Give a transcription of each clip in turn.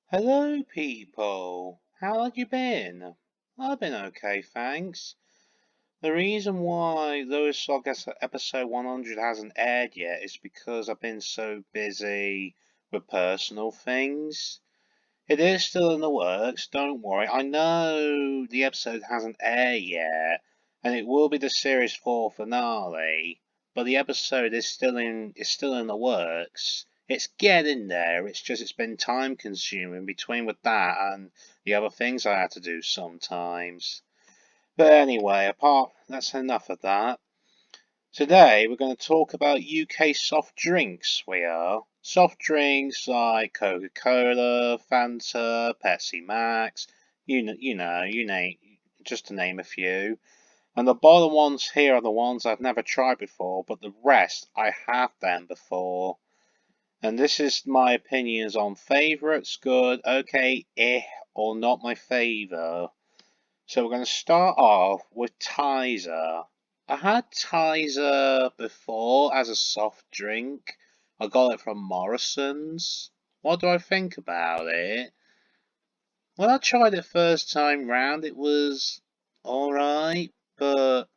Hello, people. How have you been? I've been okay, thanks. The reason why Lewis Log episode 100 hasn't aired yet is because I've been so busy with personal things. It is still in the works, don't worry. I know the episode hasn't aired yet, and it will be the series 4 finale, but the episode is still in the works. It's getting there. It's been time consuming between with that and the other things I had to do sometimes. But anyway, apart that's enough of that. Today we're going to talk about UK soft drinks. We are soft drinks like Coca-Cola, Fanta, Pepsi Max, you name, just to name a few. And the bottom ones here are the ones I've never tried before, but the rest I have them before. And this is my opinions on favourites, good, okay, or not my favourite. So we're going to start off with Tizer. I had Tizer before as a soft drink. I got it from Morrison's. What do I think about it? When I tried it first time round, it was alright, but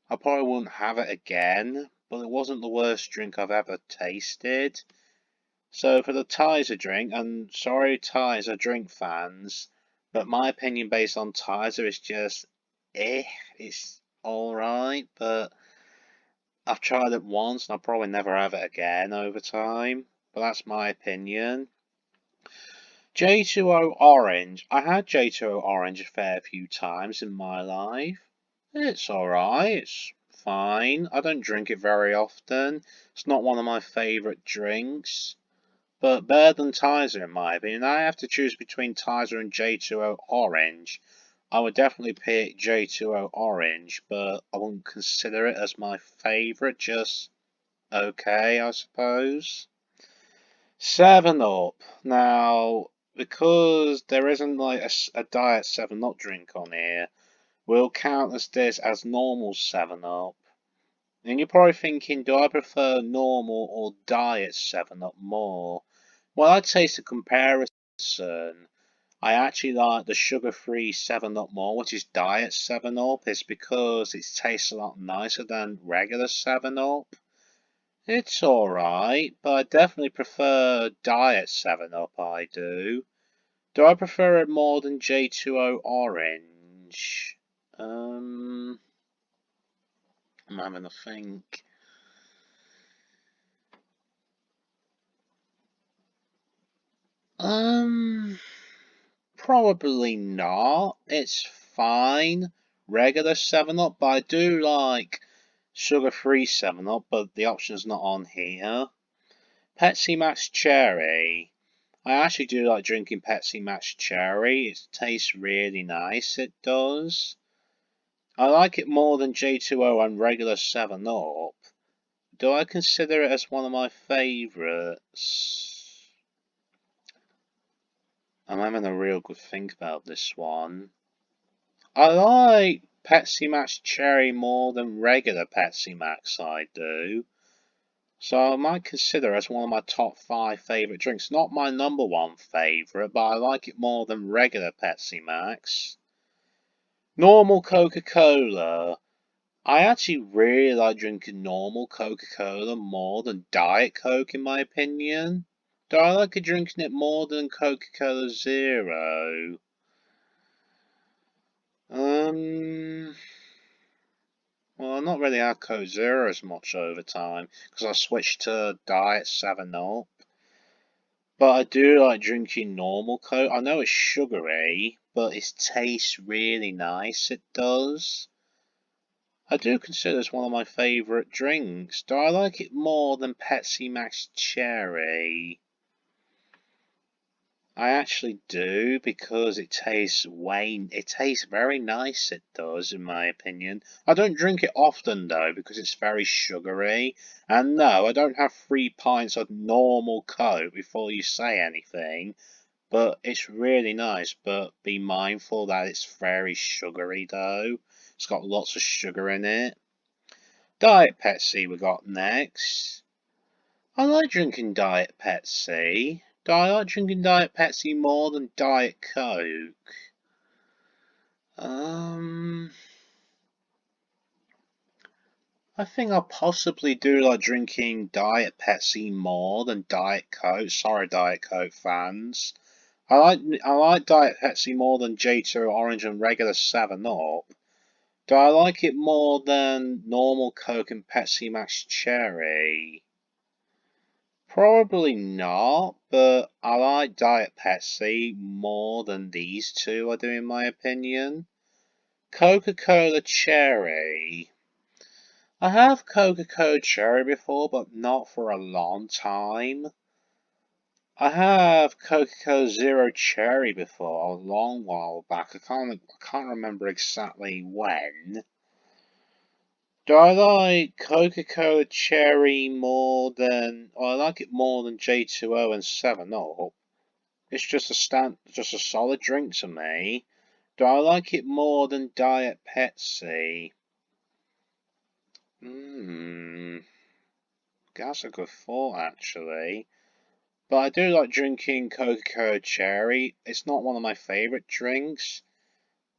I probably wouldn't have it again. But it wasn't the worst drink I've ever tasted. So for the Tizer drink, and sorry Tizer drink fans, but my opinion based on Tizer is just it's alright, but I've tried it once and I'll probably never have it again over time. But that's my opinion. J2O Orange. I had J2O Orange a fair few times in my life. It's alright, it's fine. I don't drink it very often. It's not one of my favourite drinks. But better than Tizer in my opinion. I have to choose between Tizer and J2O Orange. I would definitely pick J2O Orange, but I wouldn't consider it as my favourite, just okay, I suppose. 7 Up. Now, because there isn't like a diet 7 Up drink on here, we'll count this as normal 7 Up. And you're probably thinking, do I prefer normal or diet 7 Up more? Well, I'd say it's a comparison. I actually like the sugar-free 7 Up more, which is Diet 7 Up. It's because it tastes a lot nicer than regular 7 Up. It's alright, but I definitely prefer Diet 7 Up, I do. Do I prefer it more than J2O Orange? I'm having a think. Um, Probably not. It's fine. Regular 7 Up, but I do like sugar-free 7 Up, but the option's not on here. Pepsi Max Cherry. I actually do like drinking Pepsi Max Cherry. It tastes really nice, it does. I like it more than J2O and regular 7 Up. Do I consider it as one of my favourites? I'm having a real good think about this one. I like Pepsi Max Cherry more than regular Pepsi Max, I do. So I might consider it as one of my top 5 favourite drinks. Not my number 1 favourite, but I like it more than regular Pepsi Max. Normal Coca-Cola. I actually really like drinking normal Coca-Cola more than Diet Coke in my opinion. Do I like drinking it more than Coca-Cola Zero? Um, well, I've not really had Coke Zero as much over time because I switched to Diet 7 Up. But I do like drinking normal Coke. I know it's sugary, but it tastes really nice. It does. I do consider this one of my favourite drinks. Do I like it more than Pepsi Max Cherry? I actually do because it tastes very nice, it does, in my opinion. I don't drink it often though because it's very sugary. And no, I don't have 3 pints of normal Coke before you say anything. But it's really nice, but be mindful that it's very sugary though. It's got lots of sugar in it. Diet Pepsi we got next. I like drinking Diet Pepsi, Do I like drinking Diet Pepsi more than Diet Coke? I think I possibly do like drinking Diet Pepsi more than Diet Coke. Sorry, Diet Coke fans. I like Diet Pepsi more than J2 Orange and regular 7 Up. Do I like it more than normal Coke and Pepsi Max Cherry? Probably not, but I like Diet Pepsi more than these two I do in my opinion. Coca-Cola Cherry. I have Coca-Cola Cherry before, but not for a long time. I have Coca-Cola Zero Cherry before, a long while back. I can't remember exactly when. Do I like Coca-Cola Cherry more than... Well, I like it more than J2O and 7-Up. It's just a solid drink to me. Do I like it more than Diet Pepsi? That's a good thought, actually. But I do like drinking Coca-Cola Cherry. It's not one of my favourite drinks,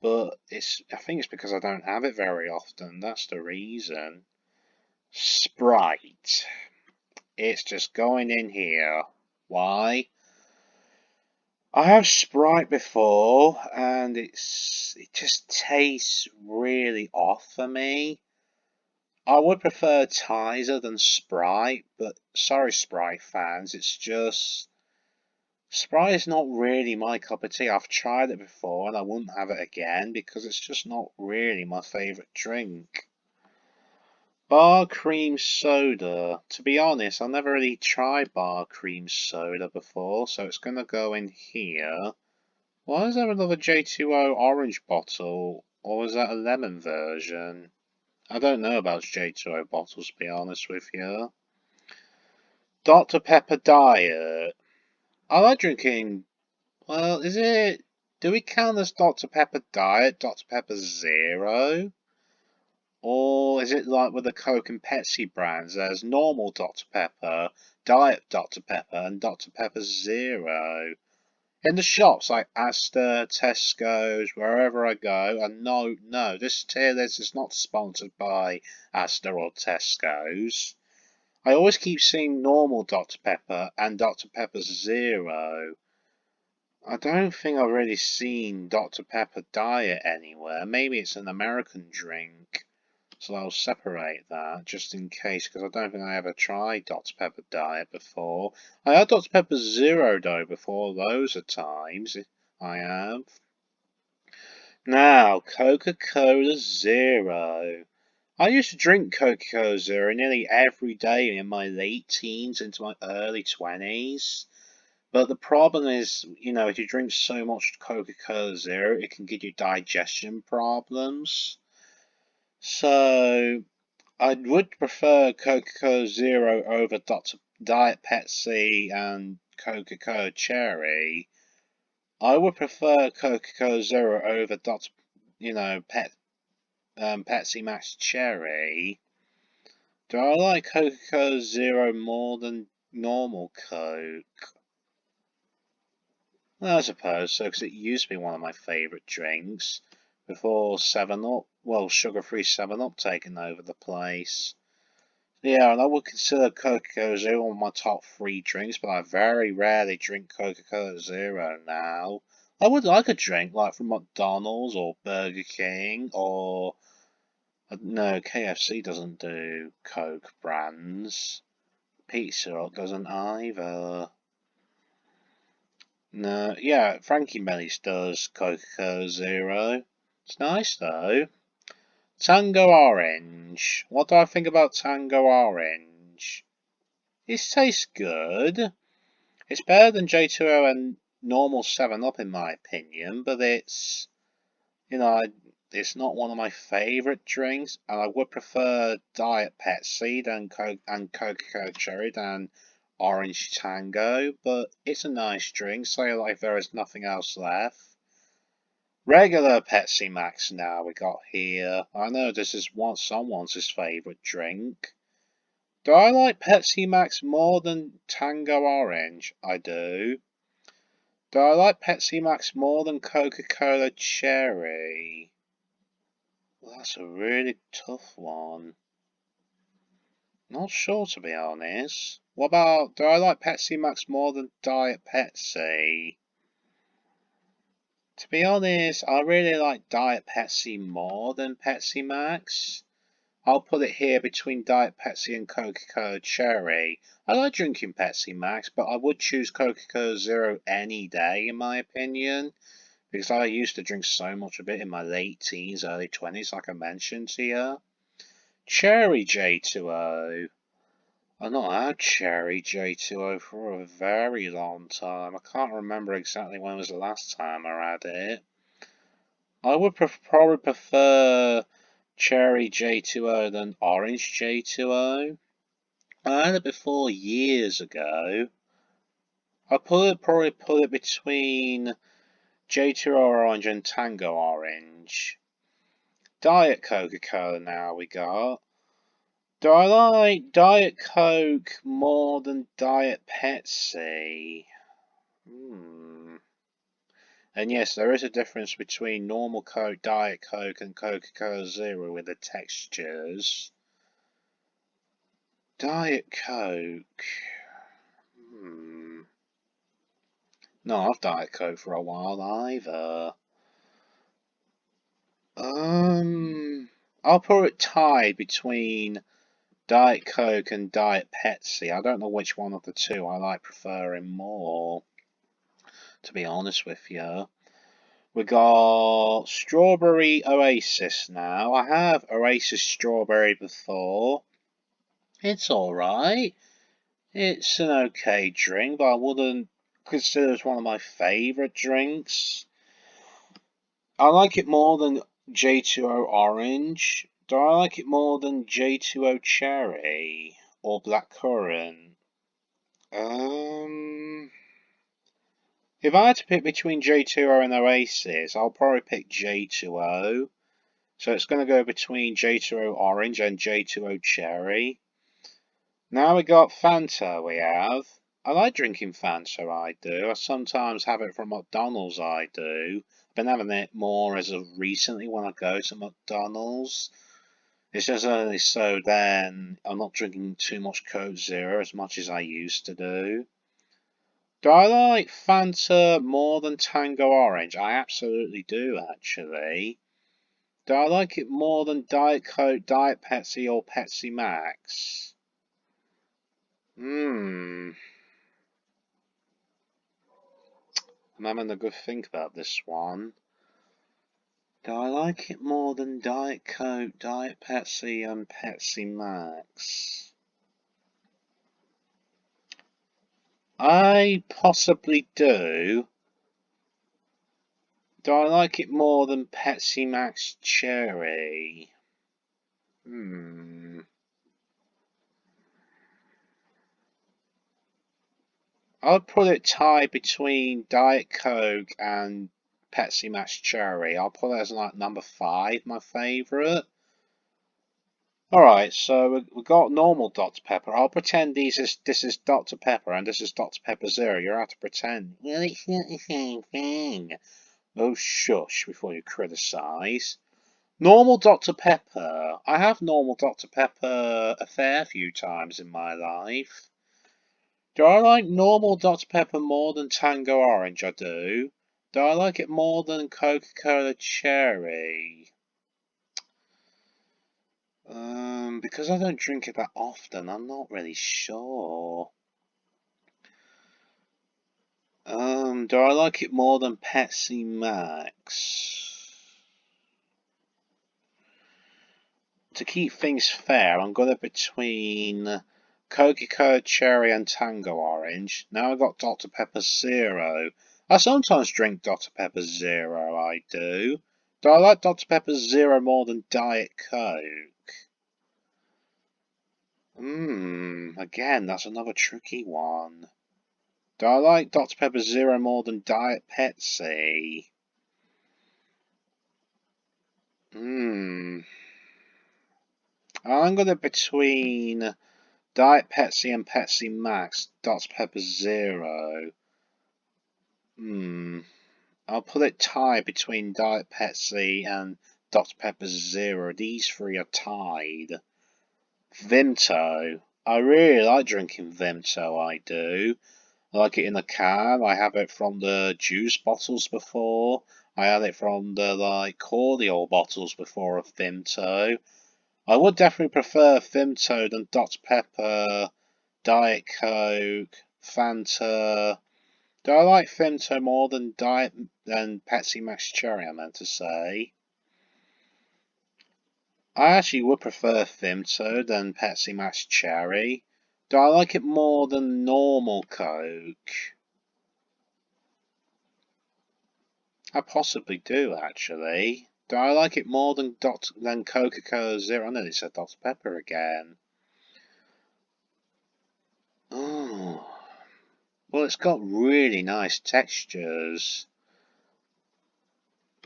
but I think it's because I don't have it very often. That's the reason. Sprite. It's just going in here. Why? I have Sprite before, and it just tastes really off for me. I would prefer Tizer than Sprite, but sorry, Sprite fans, it's just Sprite is not really my cup of tea. I've tried it before, and I wouldn't have it again because it's just not really my favourite drink. Bar cream soda. To be honest, I've never really tried bar cream soda before, so it's gonna go in here. Why is there another J2O orange bottle? Or is that a lemon version? I don't know about J2O bottles, to be honest with you. Dr. Pepper Diet. I like drinking... Well, is it... Do we count as Dr. Pepper Diet, Dr. Pepper Zero? Or is it like with the Coke and Pepsi brands? There's normal Dr. Pepper, Diet Dr. Pepper, and Dr. Pepper Zero. In the shops like Asda, Tesco's, wherever I go, and no, this tier list is not sponsored by Asda or Tesco's. I always keep seeing normal Dr. Pepper and Dr. Pepper Zero. I don't think I've really seen Dr. Pepper Diet anywhere. Maybe it's an American drink. So I'll separate that just in case, because I don't think I ever tried Dr. Pepper Diet before. I had Dr. Pepper Zero though before, loads of times. I have. Now, Coca-Cola Zero. I used to drink Coca-Cola Zero nearly every day in my late teens into my early 20s. But the problem is, if you drink so much Coca-Cola Zero, it can give you digestion problems. So, I would prefer Coca-Cola Zero over Diet Pepsi and Coca-Cola Cherry. I would prefer Coca-Cola Zero over Pepsi Max Cherry. Do I like Coca-Cola Zero more than normal Coke? Well, I suppose so, because it used to be one of my favourite drinks before 7-Up, well, sugar-free 7-Up taking over the place. Yeah, and I would consider Coca-Cola Zero one of my top 3 drinks, but I very rarely drink Coca-Cola Zero now. I would like a drink like from McDonald's or Burger King or... No, KFC doesn't do Coke brands. Pizza Hut doesn't either. No, yeah, Frankie Mellis does Coca-Cola Zero. It's nice though. Tango Orange. What do I think about Tango Orange? It tastes good. It's better than J2O and normal 7-Up in my opinion, but it's, it's not one of my favourite drinks, and I would prefer Diet Pepsi than Coca-Cola Cherry than Orange Tango, but it's a nice drink, so like there is nothing else left. Regular Pepsi Max now we got here. I know this is someone's favourite drink. Do I like Pepsi Max more than Tango Orange? I do. Do I like Pepsi Max more than Coca-Cola Cherry? Well, that's a really tough one. Not sure, to be honest. What about, do I like Pepsi Max more than Diet Pepsi? To be honest, I really like Diet Pepsi more than Pepsi Max. I'll put it here between Diet Pepsi and Coca-Cola Cherry. I like drinking Pepsi Max, but I would choose Coca-Cola Zero any day, in my opinion. Because I used to drink so much of it in my late teens, early 20s, like I mentioned to you. Cherry J2O. I've not had Cherry J2O for a very long time. I can't remember exactly when was the last time I had it. I would probably prefer Cherry J2O than Orange J2O. I had it before years ago. Probably put it between J2O Orange and Tango Orange. Diet Coca-Cola now we got. Do I like Diet Coke more than Diet Pepsi? And yes, there is a difference between normal Coke, Diet Coke, and Coca-Cola Zero with the textures. Diet Coke. Not have Diet Coke for a while either. I'll put it tied between Diet Coke and Diet Pepsi. I don't know which one of the two I like preferring more, to be honest with you. We got Strawberry Oasis now. I have Oasis Strawberry before. It's alright. It's an okay drink, but I wouldn't consider it one of my favourite drinks. I like it more than J2O Orange. Do I like it more than J2O Cherry or Blackcurrant? If I had to pick between J2O and Oasis, I'll probably pick J2O. So it's going to go between J2O Orange and J2O Cherry. Now we got Fanta, we have. I like drinking Fanta, I do. I sometimes have it from McDonald's, I do. I've been having it more as of recently when I go to McDonald's. It's just only so then I'm not drinking too much Coke Zero as much as I used to do. Do I like Fanta more than Tango Orange? I absolutely do, actually. Do I like it more than Diet Coke, Diet Pepsi, or Pepsi Max? I'm having a good think about this one. Do I like it more than Diet Coke, Diet Pepsi, and Pepsi Max? I possibly do. Do I like it more than Pepsi Max Cherry? I'd put it tied between Diet Coke and Pepsi Max Cherry. I'll put it as like number 5, my favourite. Alright, so we've got normal Dr. Pepper. I'll pretend this is Dr. Pepper and this is Dr. Pepper Zero. You'll have to pretend. Well, it's not the same thing. Oh, shush before you criticise. Normal Dr. Pepper. I have normal Dr. Pepper a fair few times in my life. Do I like normal Dr. Pepper more than Tango Orange? I do. Do I like it more than Coca-Cola Cherry? Because I don't drink it that often, I'm not really sure. Do I like it more than Pepsi Max? To keep things fair, I'm going between Coca-Cola Cherry and Tango Orange. Now I've got Dr. Pepper Zero. I sometimes drink Dr. Pepper Zero, I do. Do I like Dr. Pepper Zero more than Diet Coke? Again, that's another tricky one. Do I like Dr. Pepper Zero more than Diet Pepsi? I'm gonna between Diet Pepsi and Pepsi Max, Dr Pepper Zero. I'll put it tied between Diet Pepsi and Dr Pepper Zero. These three are tied. Vimto. I really like drinking Vimto, I do. I like it in a can. I have it from the juice bottles before. I had it from the cordial bottles before of Vimto. I would definitely prefer Vimto than Dr Pepper, Diet Coke, Fanta. Do I like Vimto more than Pepsi Max Cherry, I meant to say. I actually would prefer Vimto than Pepsi Max Cherry. Do I like it more than normal Coke? I possibly do, actually. Do I like it more than Coca-Cola Zero? I nearly said Dr Pepper again. Oh, well, it's got really nice textures.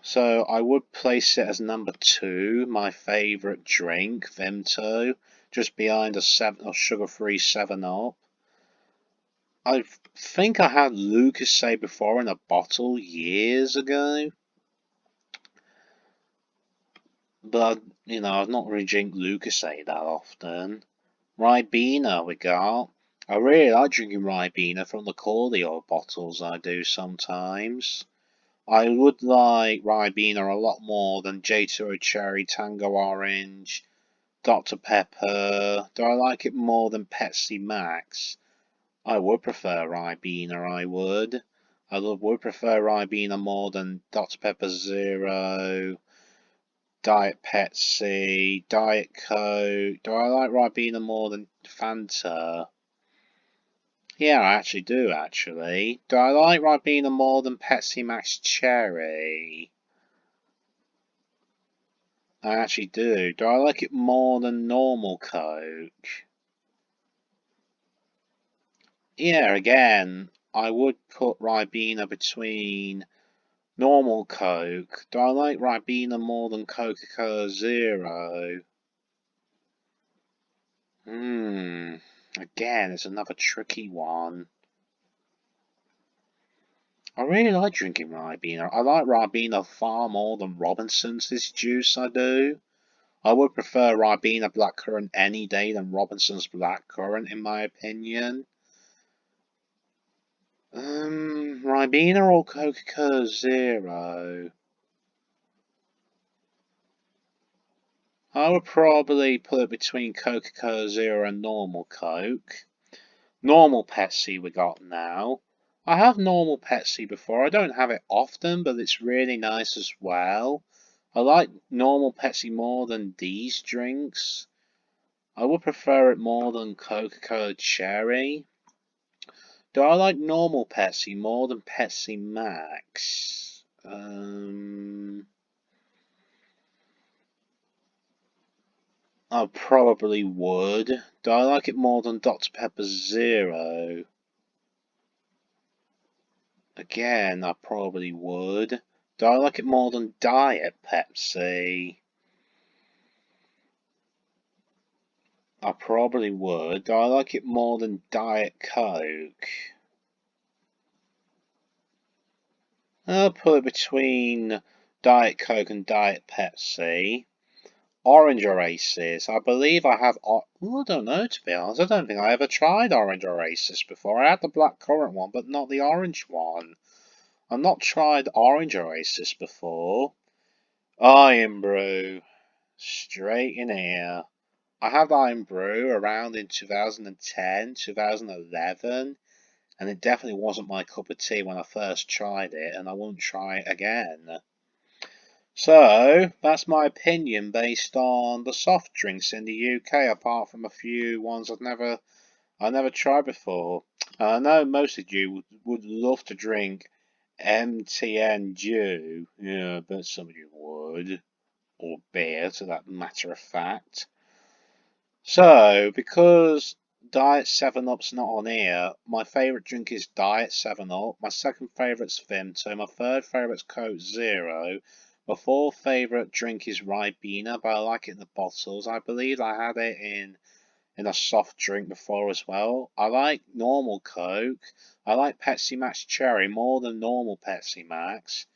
So I would place it as number 2, my favourite drink, Vimto, just behind a sugar-free 7-Up. I think I had Lucozade before in a bottle years ago, but I've not really drink Lucozade that often. Ribena we got. I really like drinking Ribena from the cordial bottles. I do sometimes. I would like Ribena a lot more than J2O Cherry, Tango Orange, Dr. Pepper. Do I like it more than Pepsi Max? I would prefer Ribena, I would. I would prefer Ribena more than Dr. Pepper Zero, Diet Pepsi, Diet Coke. Do I like Ribena more than Fanta? Yeah, I actually do, actually. Do I like Ribena more than Pepsi Max Cherry? I actually do. Do I like it more than normal Coke? Yeah, again, I would put Ribena between normal Coke. Do I like Ribena more than Coca-Cola Zero? Again, it's another tricky one. I really like drinking Ribena. I like Ribena far more than Robinson's juice, I do. I would prefer Ribena Blackcurrant any day than Robinson's Blackcurrant, in my opinion. Ribena or Coca-Cola Zero? I would probably put it between Coca-Cola Zero and normal Coke. Normal Pepsi we got now. I have normal Pepsi before. I don't have it often, but it's really nice as well. I like normal Pepsi more than these drinks. I would prefer it more than Coca-Cola Cherry. Do I like normal Pepsi more than Pepsi Max? I probably would. Do I like it more than Dr. Pepper Zero? Again, I probably would. Do I like it more than Diet Pepsi? I probably would. Do I like it more than Diet Coke? I'll put it between Diet Coke and Diet Pepsi. Orange Oasis. I believe I have. I don't know, to be honest. I don't think I ever tried Orange Oasis before. I had the blackcurrant one, but not the orange one. I've not tried Orange Oasis before. Irn-Bru. Straight in here. I had Irn-Bru around in 2010, 2011, and it definitely wasn't my cup of tea when I first tried it, and I won't try it again. So, that's my opinion based on the soft drinks in the UK, apart from a few ones I never tried before. I know most of you would love to drink MTN Dew, yeah, but some of you would, or beer to that matter of fact. So, because Diet 7-Up's not on here, my favourite drink is Diet 7-Up, my second favourite's Vimto, my third favourite's Coke Zero, my fourth favourite drink is Ribena, but I like it in the bottles. I believe I had it in in a soft drink before as well. I like normal Coke. I like Pepsi Max Cherry more than normal Pepsi Max.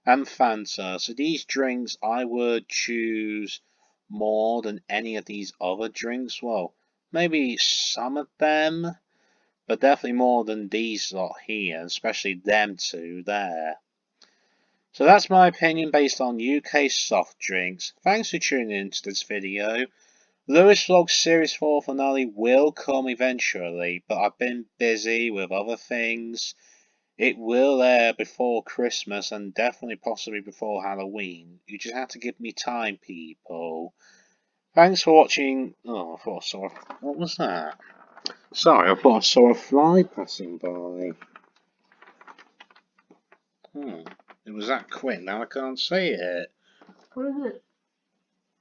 And Fanta. So these drinks I would choose more than any of these other drinks. Well, maybe some of them, but definitely more than these lot here, especially them two there. So that's my opinion based on UK soft drinks. Thanks for tuning in to this video. Lewis Vlog Series 4 finale will come eventually, but I've been busy with other things. It will air before Christmas and definitely possibly before Halloween. You just have to give me time, people. Thanks for watching. Oh, I thought I saw. What was that? Sorry, I thought I saw a fly passing by. It was that quick, now I can't see it. Where is it?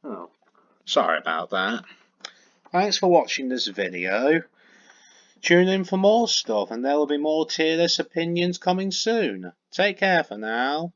Oh, sorry about that. Thanks for watching this video. Tune in for more stuff and there will be more tier list opinions coming soon. Take care for now.